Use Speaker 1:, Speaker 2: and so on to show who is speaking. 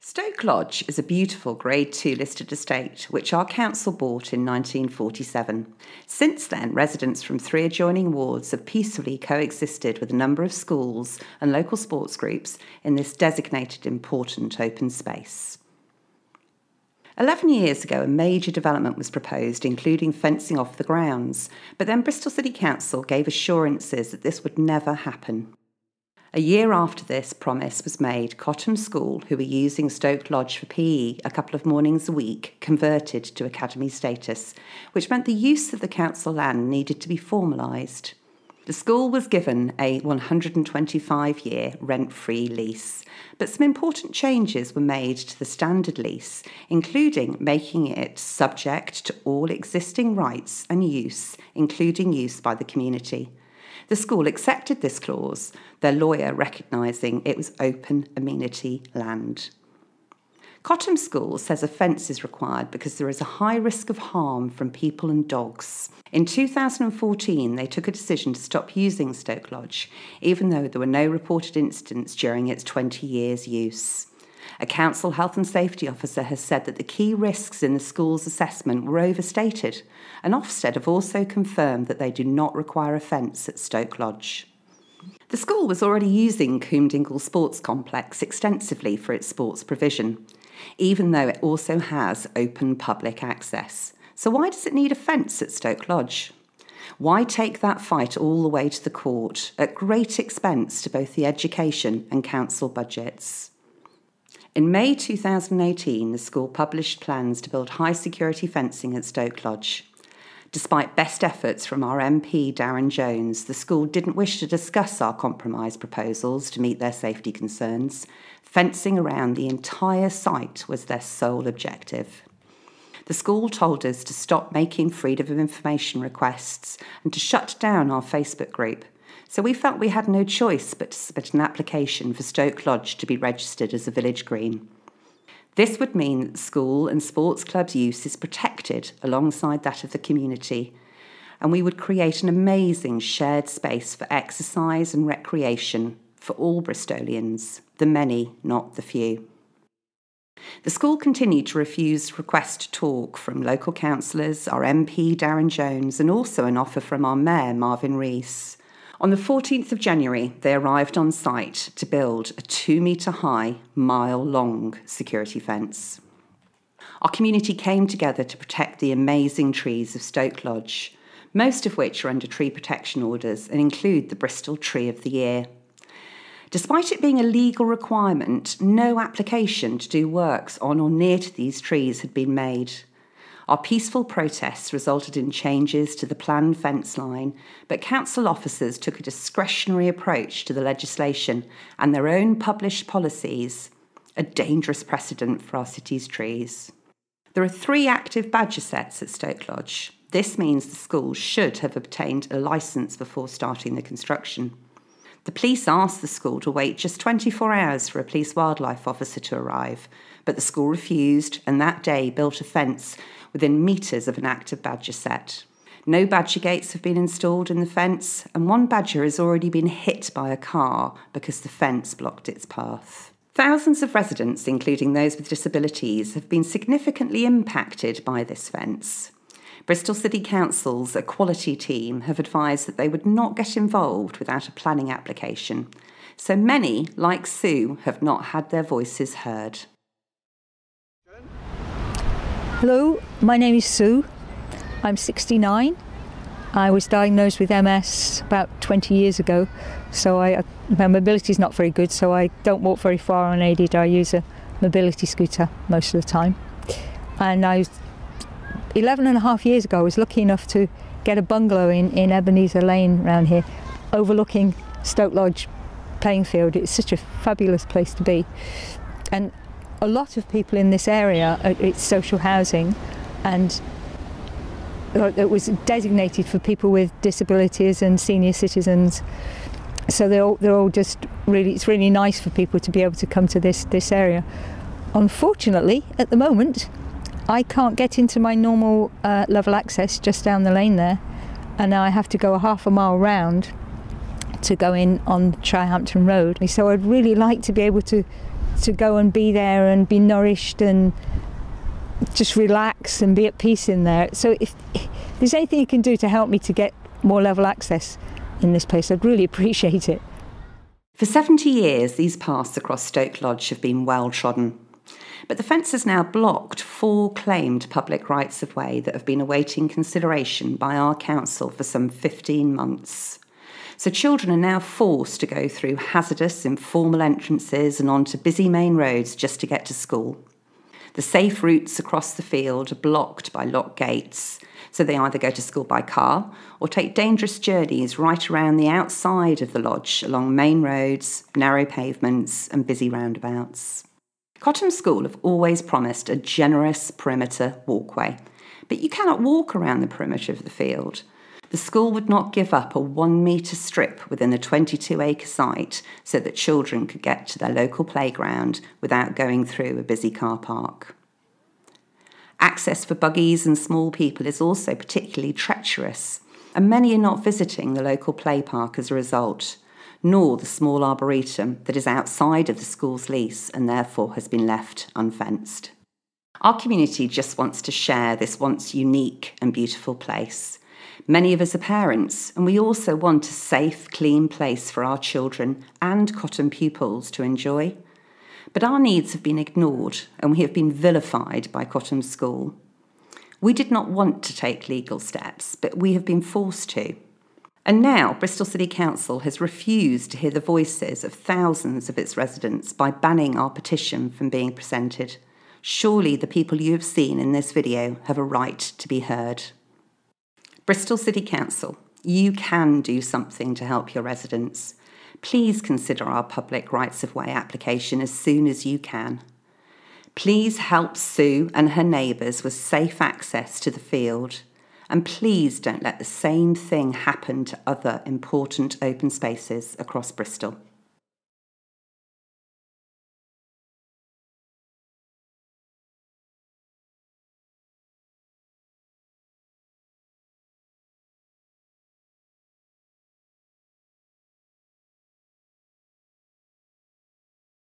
Speaker 1: Stoke Lodge is a beautiful Grade 2 listed estate which our council bought in 1947. Since then, residents from 3 adjoining wards have peacefully coexisted with a number of schools and local sports groups in this designated important open space. 11 years ago, a major development was proposed, including fencing off the grounds, but then Bristol City Council gave assurances that this would never happen. A year after this promise was made, Cottam School, who were using Stoke Lodge for PE a couple of mornings a week, converted to academy status, which meant the use of the council land needed to be formalised. The school was given a 125-year rent-free lease, but some important changes were made to the standard lease, including making it subject to all existing rights and use, including use by the community. The school accepted this clause, their lawyer recognising it was open amenity land. Cottam School says a fence is required because there is a high risk of harm from people and dogs. In 2014, they took a decision to stop using Stoke Lodge, even though there were no reported incidents during its 20 years' use. A council health and safety officer has said that the key risks in the school's assessment were overstated, and Ofsted have also confirmed that they do not require a fence at Stoke Lodge. The school was already using Coombe Dingle Sports Complex extensively for its sports provision, even though it also has open public access. So why does it need a fence at Stoke Lodge? Why take that fight all the way to the court, at great expense to both the education and council budgets? In May 2018, the school published plans to build high-security fencing at Stoke Lodge. Despite best efforts from our MP, Darren Jones, the school didn't wish to discuss our compromise proposals to meet their safety concerns. Fencing around the entire site was their sole objective. The school told us to stop making freedom of information requests and to shut down our Facebook group. So we felt we had no choice but to submit an application for Stoke Lodge to be registered as a village green. This would mean that the school and sports club's use is protected alongside that of the community, and we would create an amazing shared space for exercise and recreation for all Bristolians, the many, not the few. The school continued to refuse requests to talk from local councillors, our MP Darren Jones, and also an offer from our Mayor Marvin Rees. On the 14th of January, they arrived on site to build a 2-metre-high, mile-long security fence. Our community came together to protect the amazing trees of Stoke Lodge, most of which are under tree protection orders and include the Bristol Tree of the Year. Despite it being a legal requirement, no application to do works on or near to these trees had been made. Our peaceful protests resulted in changes to the planned fence line, but council officers took a discretionary approach to the legislation and their own published policies, a dangerous precedent for our city's trees. There are 3 active badger sets at Stoke Lodge. This means the school should have obtained a licence before starting the construction. The police asked the school to wait just 24 hours for a police wildlife officer to arrive, but the school refused and that day built a fence within metres of an active badger set. No badger gates have been installed in the fence, and one badger has already been hit by a car because the fence blocked its path. Thousands of residents, including those with disabilities, have been significantly impacted by this fence. Bristol City Council's equality team have advised that they would not get involved without a planning application, so many, like Sue, have not had their voices heard.
Speaker 2: Hello, my name is Sue. I'm 69. I was diagnosed with MS about 20 years ago, so my mobility is not very good, so I don't walk very far unaided. I use a mobility scooter most of the time. And 11 and a half years ago, I was lucky enough to get a bungalow in Ebenezer Lane around here, overlooking Stoke Lodge playing field. It's such a fabulous place to be. And a lot of people in this area, it's social housing, and it was designated for people with disabilities and senior citizens. So they're all just really, it's really nice for people to be able to come to this area. Unfortunately, at the moment, I can't get into my normal level access just down the lane there, and now I have to go a half a mile round to go in on Trihampton Road. So I'd really like to be able to to go and be there and be nourished and just relax and be at peace in there. So if there's anything you can do to help me to get more level access in this place, I'd really appreciate it.
Speaker 1: For 70 years, these paths across Stoke Lodge have been well trodden. But the fence has now blocked 4 claimed public rights-of-way that have been awaiting consideration by our council for some 15 months. So children are now forced to go through hazardous, informal entrances and onto busy main roads just to get to school. The safe routes across the field are blocked by locked gates, so they either go to school by car or take dangerous journeys right around the outside of the lodge along main roads, narrow pavements and busy roundabouts. Cottam School have always promised a generous perimeter walkway, but you cannot walk around the perimeter of the field. The school would not give up a 1-metre strip within a 22-acre site so that children could get to their local playground without going through a busy car park. Access for buggies and small people is also particularly treacherous, and many are not visiting the local play park as a result, nor the small arboretum that is outside of the school's lease and therefore has been left unfenced. Our community just wants to share this once unique and beautiful place. Many of us are parents, and we also want a safe, clean place for our children and Cottam pupils to enjoy. But our needs have been ignored, and we have been vilified by Cottam School. We did not want to take legal steps, but we have been forced to. And now Bristol City Council has refused to hear the voices of thousands of its residents by banning our petition from being presented. Surely the people you have seen in this video have a right to be heard. Bristol City Council, you can do something to help your residents. Please consider our public rights-of-way application as soon as you can. Please help Sue and her neighbours with safe access to the field. And please don't let the same thing happen to other important open spaces across Bristol.